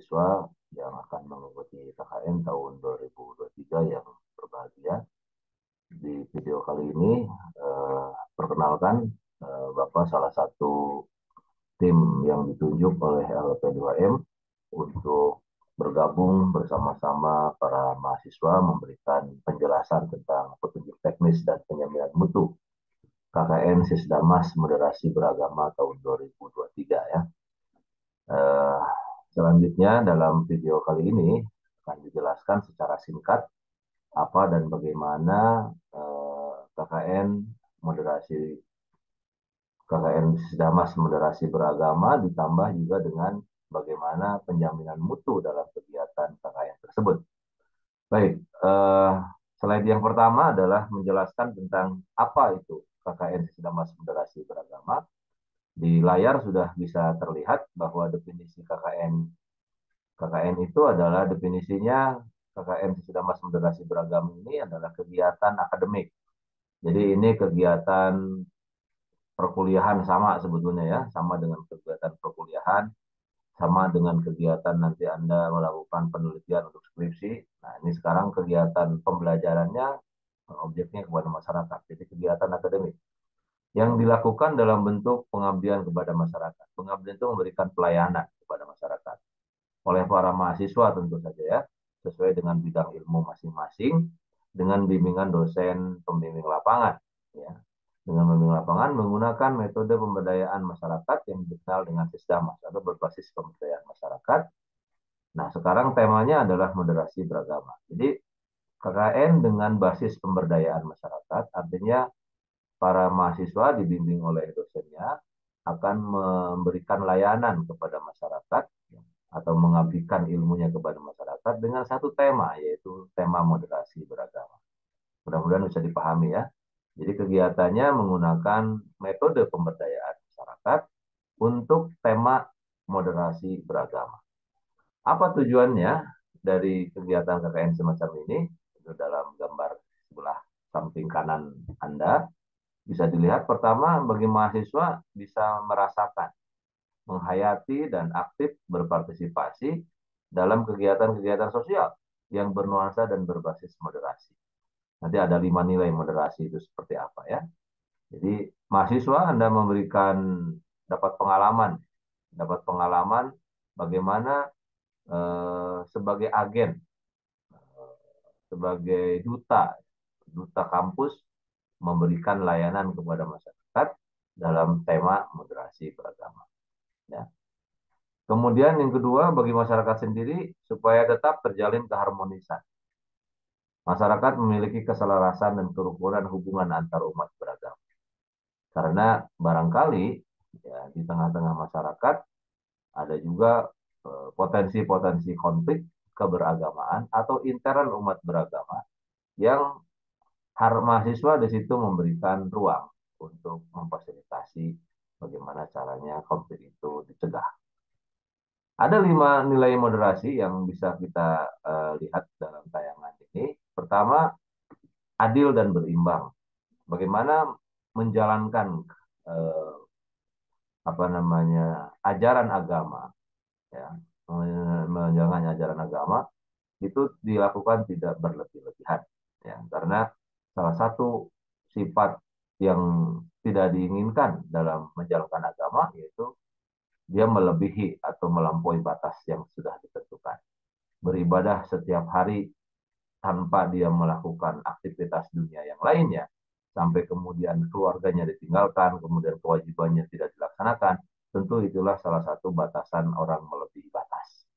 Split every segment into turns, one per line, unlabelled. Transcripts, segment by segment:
mahasiswa yang akan mengikuti KKN tahun 2023 yang berbahagia. Di video kali ini, perkenalkan, Bapak salah satu tim yang ditunjuk oleh LP2M untuk bergabung bersama-sama para mahasiswa memberikan penjelasan tentang petunjuk teknis dan penjaminan mutu KKN Sisdamas Moderasi Beragama tahun 2023 ya. Selanjutnya dalam video kali ini akan dijelaskan secara singkat apa dan bagaimana KKN Sisdamas Moderasi Beragama ditambah juga dengan bagaimana penjaminan mutu dalam kegiatan KKN tersebut. Baik, slide yang pertama adalah menjelaskan tentang apa itu KKN Sisdamas Moderasi Beragama. Di layar sudah bisa terlihat bahwa definisi KKN itu adalah definisinya KKN Sisdamas Moderasi Beragama ini adalah kegiatan akademik. Jadi ini kegiatan perkuliahan sama sebetulnya ya, sama dengan kegiatan perkuliahan, sama dengan kegiatan nanti Anda melakukan penelitian untuk skripsi. Nah, ini sekarang kegiatan pembelajarannya objeknya kepada masyarakat. Jadi kegiatan akademik yang dilakukan dalam bentuk pengabdian kepada masyarakat. Pengabdian itu memberikan pelayanan kepada masyarakat oleh para mahasiswa tentu saja ya, sesuai dengan bidang ilmu masing-masing, dengan bimbingan dosen pembimbing lapangan. Ya. Dengan pembimbing lapangan menggunakan metode pemberdayaan masyarakat yang dikenal dengan Sisdamas atau berbasis pemberdayaan masyarakat. Nah, sekarang temanya adalah moderasi beragama. Jadi, KKN dengan basis pemberdayaan masyarakat, artinya para mahasiswa dibimbing oleh dosennya akan memberikan layanan kepada masyarakat atau mengabdikan ilmunya kepada masyarakat dengan satu tema, yaitu tema moderasi beragama. Mudah-mudahan bisa dipahami ya. Jadi kegiatannya menggunakan metode pemberdayaan masyarakat untuk tema moderasi beragama. Apa tujuannya dari kegiatan KKN semacam ini? Itu dalam gambar sebelah samping kanan Anda. Bisa dilihat pertama bagi mahasiswa bisa merasakan, menghayati dan aktif berpartisipasi dalam kegiatan-kegiatan sosial yang bernuansa dan berbasis moderasi. Nanti ada 5 nilai moderasi itu seperti apa ya. Jadi mahasiswa Anda dapat pengalaman bagaimana sebagai agen, sebagai duta kampus memberikan layanan kepada masyarakat dalam tema moderasi beragama. Ya. Kemudian yang kedua bagi masyarakat sendiri supaya tetap terjalin keharmonisan. Masyarakat memiliki keselarasan dan kerukunan hubungan antar umat beragama. Karena barangkali ya, di tengah-tengah masyarakat ada juga potensi-potensi konflik keberagamaan atau intern umat beragama yang mahasiswa di situ memberikan ruang untuk memfasilitasi bagaimana caranya konflik itu dicegah. Ada 5 nilai moderasi yang bisa kita lihat dalam tayangan ini. Pertama, adil dan berimbang. Bagaimana menjalankan ajaran agama, ya, menjalankan ajaran agama itu dilakukan tidak berlebih-lebihan, ya, karena salah satu sifat yang tidak diinginkan dalam menjalankan agama yaitu dia melebihi atau melampaui batas yang sudah ditentukan. Beribadah setiap hari tanpa dia melakukan aktivitas dunia yang lainnya, sampai kemudian keluarganya ditinggalkan, kemudian kewajibannya tidak dilaksanakan, tentu itulah salah satu batasan orang melebihi batas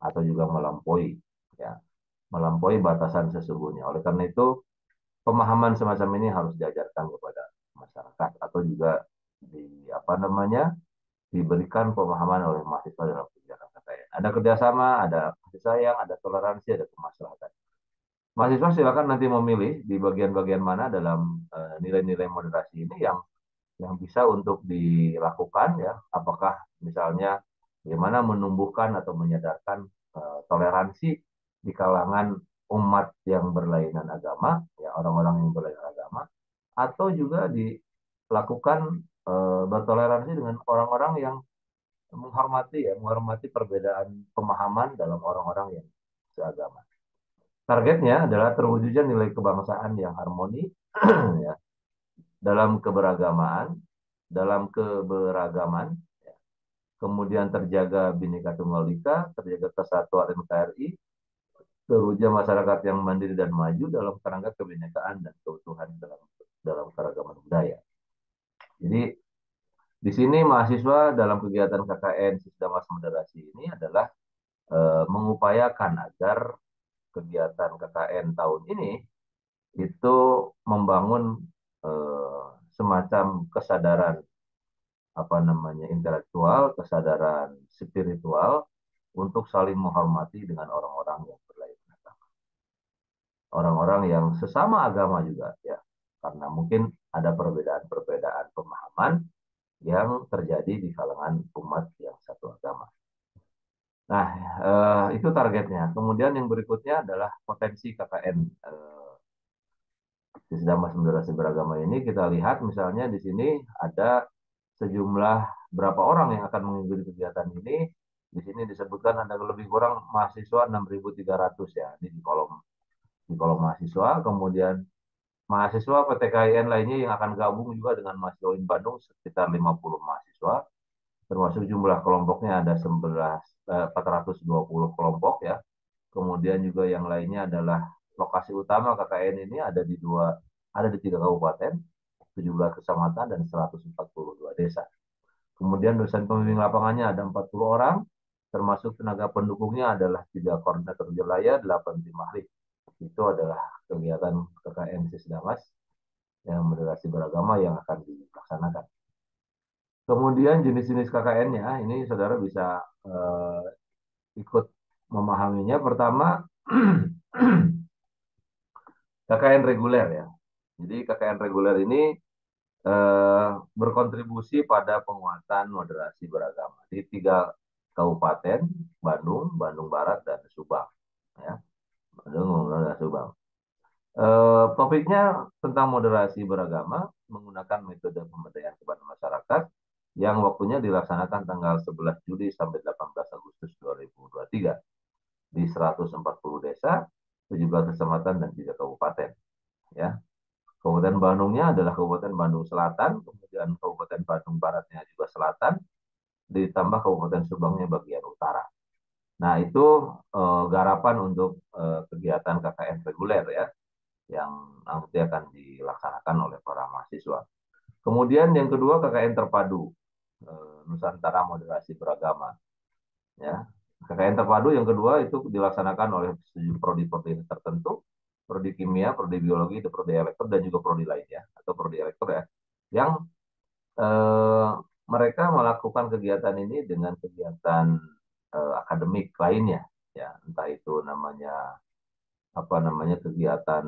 atau juga melampaui, ya, melampaui batasan sesungguhnya. Oleh karena itu, pemahaman semacam ini harus diajarkan kepada masyarakat atau juga diberikan pemahaman oleh mahasiswa dalam kegiatan KKN. Ada kerjasama, ada kasih sayang, ada toleransi, ada kemaslahatan. Mahasiswa silakan nanti memilih di bagian-bagian mana dalam nilai-nilai moderasi ini yang bisa untuk dilakukan ya. Apakah misalnya bagaimana menumbuhkan atau menyadarkan toleransi di kalangan umat yang berlainan agama, ya orang-orang yang berlainan agama, atau juga dilakukan bertoleransi dengan orang-orang yang menghormati perbedaan pemahaman dalam orang-orang yang seagama. Targetnya adalah terwujudnya nilai kebangsaan yang harmoni ya, dalam keberagaman, ya. Kemudian terjaga Bhinneka Tunggal Ika, terjaga kesatuan NKRI, terwujudnya masyarakat yang mandiri dan maju dalam kerangka kebinekaan dan keutuhan dalam dalam keragaman budaya. Jadi di sini mahasiswa dalam kegiatan KKN Sisda Mas Moderasi ini adalah mengupayakan agar kegiatan KKN tahun ini itu membangun semacam kesadaran intelektual, kesadaran spiritual untuk saling menghormati dengan orang-orang yang berlain agama, orang-orang yang sesama agama juga ya, karena mungkin ada perbedaan-perbedaan pemahaman yang terjadi di kalangan umat yang satu agama. Nah, itu targetnya. Kemudian yang berikutnya adalah potensi KKN Sisda Mas Moderasi Beragama ini. Kita lihat misalnya di sini ada sejumlah berapa orang yang akan mengikuti kegiatan ini. Di sini disebutkan ada lebih kurang mahasiswa 6.300 ya. Ini di kolom mahasiswa. Kemudian mahasiswa PTKIN lainnya yang akan gabung juga dengan mahasiswa UIN Bandung sekitar 50 mahasiswa. Termasuk jumlah kelompoknya ada 420 kelompok ya. Kemudian juga yang lainnya adalah lokasi utama KKN ini ada di 3 kabupaten, 17 kecamatan dan 142 desa. Kemudian dosen pembimbing lapangannya ada 40 orang, termasuk tenaga pendukungnya adalah 3 koordinator wilayah, 8 tim ahli. Itu adalah kegiatan KKN Sisdamas yang moderasi beragama yang akan dilaksanakan. Kemudian jenis-jenis KKN-nya, ini saudara bisa ikut memahaminya. Pertama, KKN reguler ya. Jadi KKN reguler ini berkontribusi pada penguatan moderasi beragama di 3 kabupaten, Bandung, Bandung Barat, dan Subang. Ya. Bandung dan Subang. Topiknya tentang moderasi beragama menggunakan metode pemberdayaan kepada masyarakat yang waktunya dilaksanakan tanggal 11 Juli sampai 18 Agustus 2023 di 140 desa, 17 kecamatan dan 3 kabupaten. Ya. Kabupaten Bandungnya adalah Kabupaten Bandung Selatan, kemudian Kabupaten Bandung Baratnya juga selatan, ditambah Kabupaten Subangnya bagian utara. Nah, itu garapan untuk kegiatan KKN reguler ya, yang nanti akan dilaksanakan oleh para mahasiswa. Kemudian yang kedua KKN terpadu, Nusantara Moderasi Beragama. Ya. KKN terpadu yang kedua itu dilaksanakan oleh prodi-prodi tertentu, prodi kimia, prodi biologi, prodi elektro, dan juga prodi lainnya atau prodi elektro ya, yang mereka melakukan kegiatan ini dengan kegiatan akademik lainnya, ya entah itu namanya kegiatan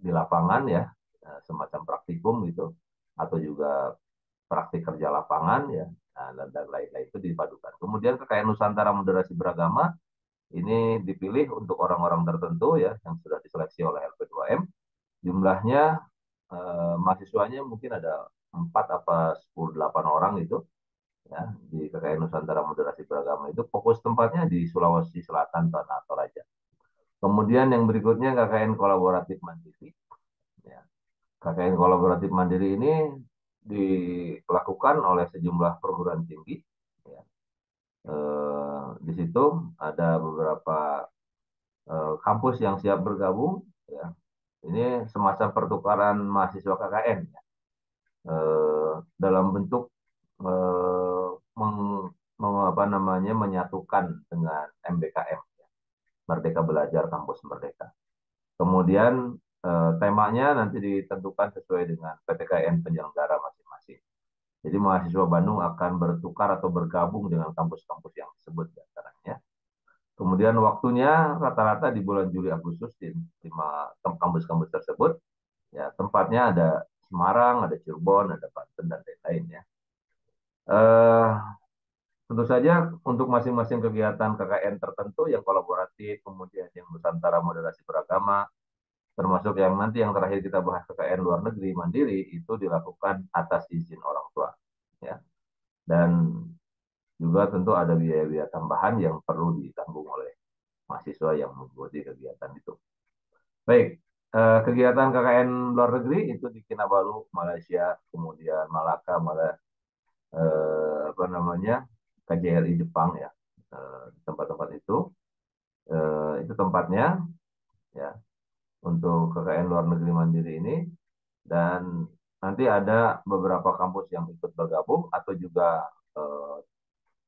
di lapangan ya, semacam praktikum gitu, atau juga praktik kerja lapangan ya, dan lain-lain itu dipadukan. Kemudian KKN Nusantara Moderasi Beragama ini dipilih untuk orang-orang tertentu ya yang sudah diseleksi oleh LP2M. Jumlahnya mahasiswanya mungkin ada 4 apa 10-8 orang itu ya di KKN Nusantara Moderasi Beragama itu. Fokus tempatnya di Sulawesi Selatan Tanah Toraja. Kemudian yang berikutnya KKN Kolaboratif Mandiri. Ya. KKN Kolaboratif Mandiri ini dilakukan oleh sejumlah perguruan tinggi. Ya. Di situ ada beberapa kampus yang siap bergabung. Ya. Ini semacam pertukaran mahasiswa KKN. Ya. Dalam bentuk menyatukan dengan MBKM, ya. Merdeka Belajar Kampus Merdeka. Kemudian temanya nanti ditentukan sesuai dengan PTKN penyelenggara masing-masing. Jadi mahasiswa Bandung akan bertukar atau bergabung dengan kampus-kampus yang disebut diantaranya. Kemudian waktunya rata-rata di bulan Juli Agustus di 5 kampus-kampus tersebut. Ya, tempatnya ada Semarang, ada Cirebon, ada Banten dan lain-lain ya. Tentu saja untuk masing-masing kegiatan KKN tertentu yang kolaboratif, kemudian yang Nusantara Moderasi Beragama, termasuk yang nanti yang terakhir kita bahas KKN luar negeri mandiri itu dilakukan atas izin orang tua ya. Dan juga tentu ada biaya-biaya tambahan yang perlu ditanggung oleh mahasiswa yang mengikuti kegiatan itu. Baik, kegiatan KKN luar negeri itu di Kinabalu, Malaysia, kemudian Malaka, apa namanya, KJRI Jepang ya, tempat-tempat itu tempatnya ya untuk KKN luar negeri mandiri ini. Dan nanti ada beberapa kampus yang ikut bergabung atau juga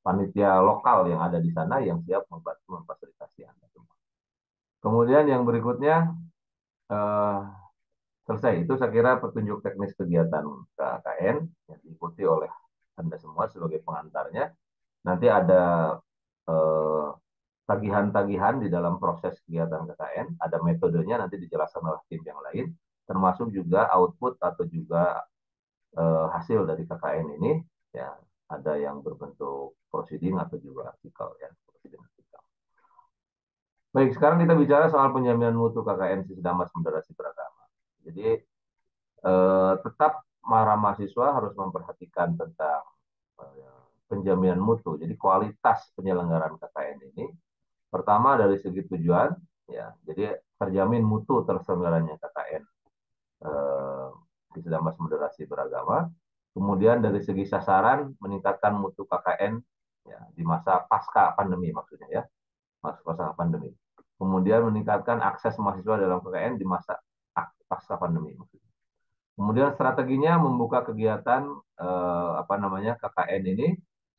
panitia lokal yang ada di sana yang siap membantu memfasilitasi Anda semua. Kemudian yang berikutnya eh, selesai. Itu saya kira petunjuk teknis kegiatan KKN yang diikuti oleh Anda semua sebagai pengantarnya. Nanti ada eh, tagihan-tagihan di dalam proses kegiatan KKN, ada metodenya nanti dijelaskan oleh tim yang lain, termasuk juga output atau juga hasil dari KKN ini, ya ada yang berbentuk proceeding atau juga artikel ya, proceeding artikel. Baik, sekarang kita bicara soal penjaminan mutu KKN Sisdamas Moderasi Beragama. Jadi tetap para mahasiswa harus memperhatikan tentang penjaminan mutu. Jadi kualitas penyelenggaraan KKN ini, pertama dari segi tujuan, ya, jadi terjamin mutu terselenggaranya KKN Sisdamas Moderasi Beragama. Kemudian dari segi sasaran, meningkatkan mutu KKN ya, di masa pasca pandemi maksudnya ya, masa pasca pandemi. Kemudian meningkatkan akses mahasiswa dalam KKN di masa pasca pandemi maksudnya. Kemudian strateginya membuka kegiatan apa namanya KKN ini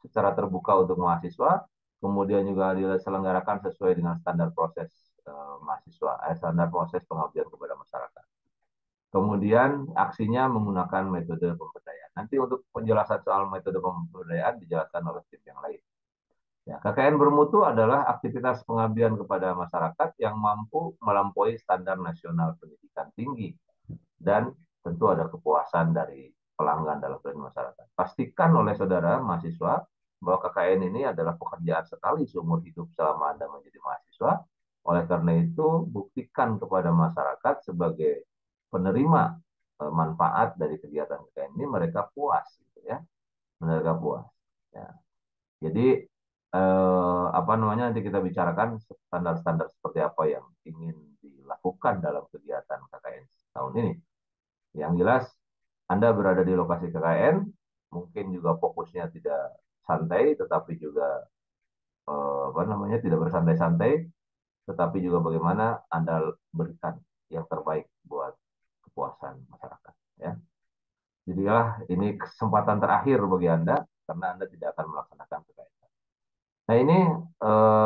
secara terbuka untuk mahasiswa, kemudian juga diselenggarakan sesuai dengan standar proses mahasiswa, standar proses pengabdian kepada masyarakat. Kemudian aksinya menggunakan metode pemberdayaan. Nanti untuk penjelasan soal metode pemberdayaan dijelaskan oleh tim yang lain. Ya, KKN bermutu adalah aktivitas pengabdian kepada masyarakat yang mampu melampaui standar nasional pendidikan tinggi dan tentu ada kepuasan dari pelanggan dalam masyarakat. Pastikan oleh saudara mahasiswa bahwa KKN ini adalah pekerjaan sekali seumur hidup selama Anda menjadi mahasiswa. Oleh karena itu, buktikan kepada masyarakat sebagai penerima manfaat dari kegiatan KKN ini mereka puas, gitu ya, mereka puas. Ya. Jadi apa namanya nanti kita bicarakan standar-standar seperti apa yang ingin dilakukan dalam kegiatan KKN tahun ini. Yang jelas Anda berada di lokasi KKN, mungkin juga fokusnya tidak santai, tetapi juga apa namanya tidak bersantai-santai, tetapi juga bagaimana Anda berikan yang terbaik buat kepuasan masyarakat. Ya. Jadilah ini kesempatan terakhir bagi Anda karena Anda tidak akan melaksanakan PKN. Nah ini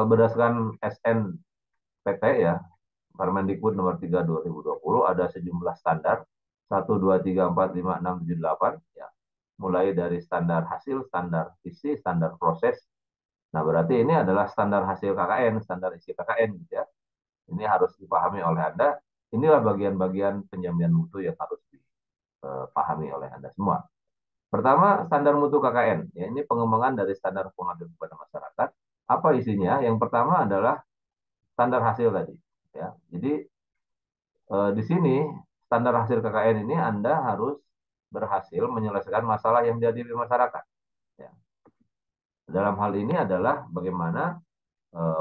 berdasarkan SNPT ya, Permendikbud nomor 3 2020 ada sejumlah standar 1, 2, 3, 4, 5, 6, 7, 8 ya. Mulai dari standar hasil, standar isi, standar proses. Nah, berarti ini adalah standar hasil KKN, standar isi KKN gitu ya. Ini harus dipahami oleh Anda. Inilah bagian-bagian penjaminan mutu yang harus dipahami oleh Anda semua. Pertama, standar mutu KKN. Ya, ini pengembangan dari standar pengabdian kepada masyarakat. Apa isinya? Yang pertama adalah standar hasil tadi. Ya, jadi di sini standar hasil KKN ini Anda harus berhasil menyelesaikan masalah yang dihadapi masyarakat. Ya. Dalam hal ini adalah bagaimana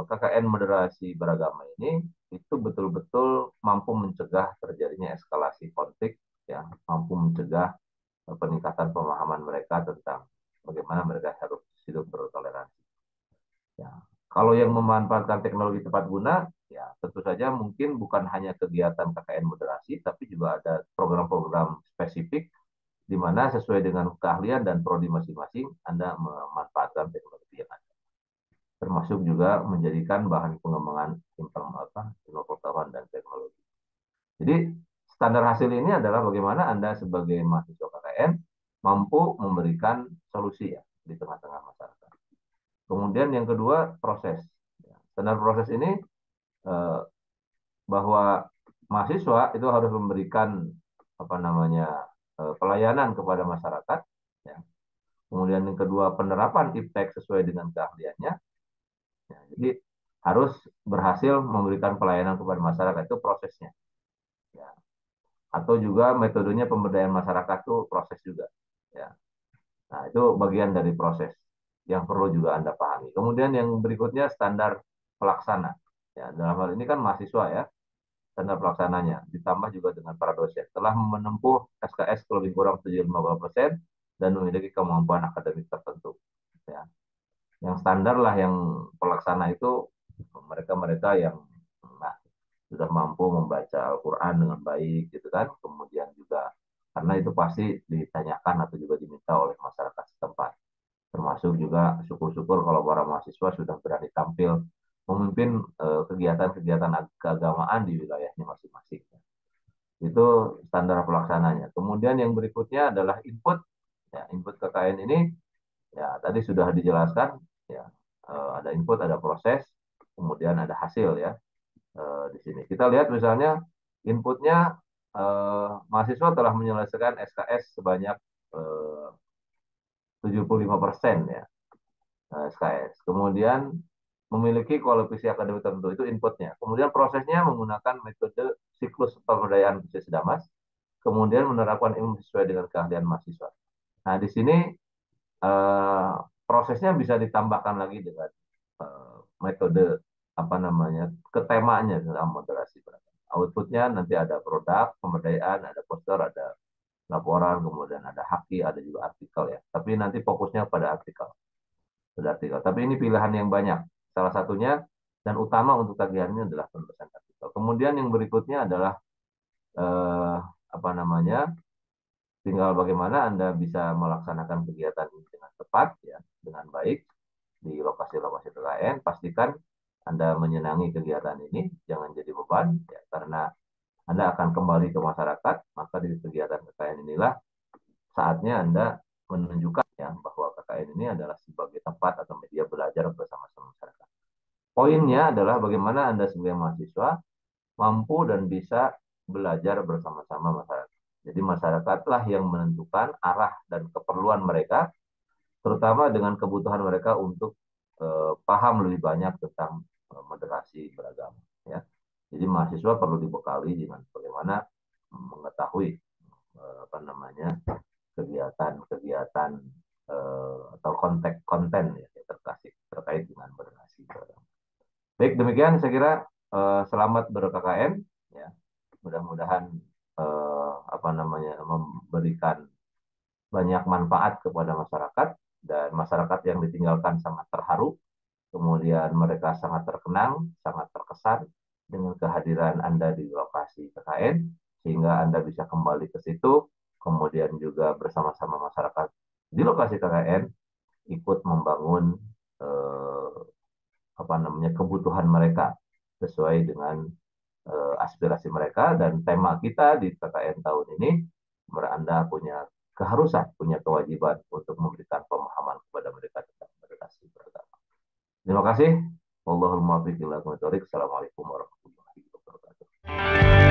KKN moderasi beragama ini itu betul-betul mampu mencegah terjadinya eskalasi konflik, ya, mampu mencegah peningkatan pemahaman mereka tentang bagaimana mereka harus hidup bertoleransi. Ya. Kalau yang memanfaatkan teknologi tepat guna, ya tentu saja mungkin bukan hanya kegiatan KKN moderasi, tapi juga ada program-program spesifik di mana sesuai dengan keahlian dan prodi masing-masing Anda memanfaatkan teknologi yang ada. Termasuk juga menjadikan bahan pengembangan ilmu pengetahuan dan teknologi. Jadi standar hasil ini adalah bagaimana Anda sebagai mahasiswa KKN mampu memberikan solusi ya di tengah-tengah masyarakat. Kemudian yang kedua proses. Standar proses ini bahwa mahasiswa itu harus memberikan apa namanya pelayanan kepada masyarakat. Ya. Kemudian yang kedua penerapan iptek sesuai dengan keahliannya. Ya, jadi harus berhasil memberikan pelayanan kepada masyarakat itu prosesnya. Ya. Atau juga metodenya pemberdayaan masyarakat itu proses juga. Ya. Nah itu bagian dari proses. yang perlu juga Anda pahami. Kemudian yang berikutnya standar pelaksana. Ya, dalam hal ini kan mahasiswa ya, standar pelaksananya. Ditambah juga dengan para dosen. Telah menempuh SKS lebih kurang 750% dan memiliki kemampuan akademik tertentu. Ya. Yang standar lah yang pelaksana itu mereka-mereka yang nah, sudah mampu membaca Al-Quran dengan baik gitu kan. Kemudian juga karena itu pasti ditanyakan atau juga diminta oleh masyarakat setempat. Termasuk juga syukur-syukur kalau para mahasiswa sudah berani tampil memimpin kegiatan-kegiatan keagamaan di wilayahnya masing-masing. Itu standar pelaksananya. Kemudian yang berikutnya adalah input. Ya, input KKN ini ya tadi sudah dijelaskan ya, ada input, ada proses, kemudian ada hasil ya. Di sini kita lihat misalnya inputnya mahasiswa telah menyelesaikan SKS sebanyak 75% ya, SKS. Kemudian memiliki kualifikasi akademik tertentu itu inputnya. Kemudian prosesnya menggunakan metode siklus pemberdayaan bisnis Damas. Kemudian menerapkan ilmu sesuai dengan keahlian mahasiswa. Nah, di sini eh, prosesnya bisa ditambahkan lagi dengan metode apa namanya ketemanya dalam moderasi. Outputnya nanti ada produk, pemberdayaan, ada poster, ada laporan, kemudian ada haki, ada juga artikel ya. Tapi nanti fokusnya pada artikel. Tapi ini pilihan yang banyak. Salah satunya dan utama untuk tagihannya adalah penulisan artikel. Kemudian yang berikutnya adalah eh, apa namanya? Tinggal bagaimana Anda bisa melaksanakan kegiatan ini dengan tepat ya, dengan baik di lokasi-lokasi KKN. Pastikan Anda menyenangi kegiatan ini, jangan jadi beban ya, karena Anda akan kembali ke masyarakat, maka di kegiatan KKN inilah saatnya Anda menunjukkan ya bahwa KKN ini adalah sebagai tempat atau media belajar bersama-sama masyarakat. Poinnya adalah bagaimana Anda sebagai mahasiswa mampu dan bisa belajar bersama-sama masyarakat. Jadi masyarakatlah yang menentukan arah dan keperluan mereka, terutama dengan kebutuhan mereka untuk paham lebih banyak tentang moderasi beragama. Ya. Jadi mahasiswa perlu dibekali dengan bagaimana mengetahui apa namanya kegiatan-kegiatan atau konten ya terkait dengan moderasi beragama. Baik, demikian saya kira selamat ber-KKN ya. Mudah-mudahan apa namanya memberikan banyak manfaat kepada masyarakat dan masyarakat yang ditinggalkan sangat terharu, kemudian mereka sangat terkenang, sangat terkesan dengan kehadiran Anda di lokasi KKN sehingga Anda bisa kembali ke situ, kemudian juga bersama-sama masyarakat di lokasi KKN ikut membangun eh, apa namanya kebutuhan mereka sesuai dengan aspirasi mereka dan tema kita di PKN tahun ini Anda punya keharusan, punya kewajiban untuk memberikan pemahaman kepada mereka tentang meditasi beragama. Terima kasih. Wallahul muwaffiq ila aqwamit thoriq. Assalamualaikum warahmatullahi wabarakatuh.